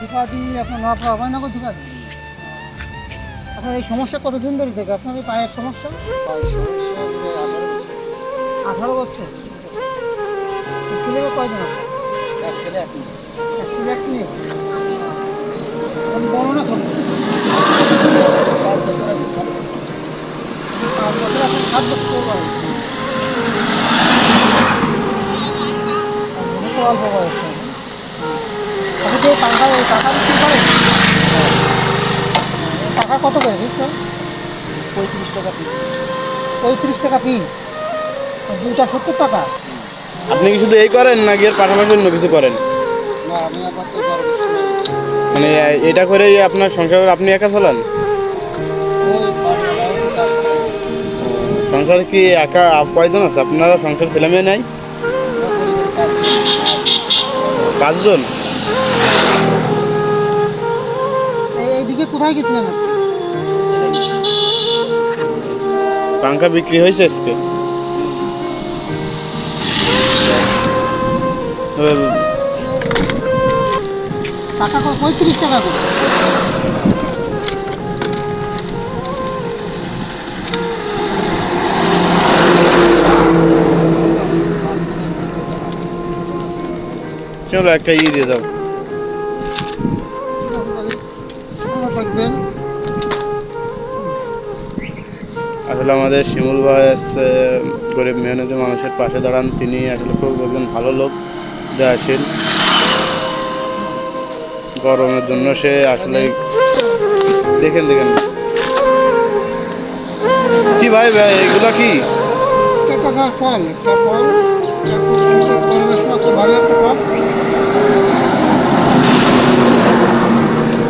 ধূপাদি আপনার নোয়াপাড়া অভয়নগর ধূপাদি। আপনার এই সমস্যা কতদিন ধরে থেকে আপনার এই পায়ের সমস্যা? পায়ের সমস্যা করে 18 বছর। 18 বছর। ছেলে কয়জন আপনার? এক ছেলে এক মেয়ে। এক ছেলে এক মেয়ে। বড় না ছোট? 5 বছর আছে, 7 বছর। 5 বছর এখন 7 বছর বয়স। তো অল্প বয়স। আপনি যে টাকা বিক্রি করেন, টাকা কত করে বুঝছেন? 35 টাকা পিস। 35 টাকা পিস, দুইটা 70 টাকা। আপনি কি শুধু এই করেন নাকি এর পাশাপাশি অন্য কিছু করেন? না, আমি আপাতত বড় কিছু নাই। মানে এটা করেই আপনার সংসার আপনি একা চালান? ওই পাড়াওয়ালাও তো কাজ করে। সংসার কি একা কয়জন আছে আপনারা? সংসার ছেলে মেয়ে নাই? আমরা পরিবারে 5 জন। 5 জন? এইদিকে কোথায় গেছিলেন আপনি? পাঙ্খা বিক্রি হয়েছে আজকে? টাকা 35 টাকা করে। চলো একটা দিয়ে দাও। ভালো থাকবেন। আসলে আমাদের শিমুল ভাই হচ্ছে গরিব মেহনতি মানুষের পাশে দাঁড়ান। তিনি আসলে খুব একজন ভালো লোক, দয়াশীল। গরমের জন্য সে আসলে দেখেন কি ভাই এগুলা কি? একটা গাছ ফল, একটা ফল, গরমের সময় খুব ভালো একটা ফল।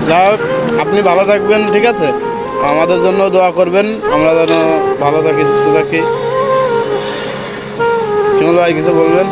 যা হোক, আপনি ভালো থাকবেন, ঠিক আছে? আমাদের জন্য দোয়া করবেন, আমরা যেন ভালো থাকি, সুস্থ থাকি। শিমুল ভাই কিছু বলবেন?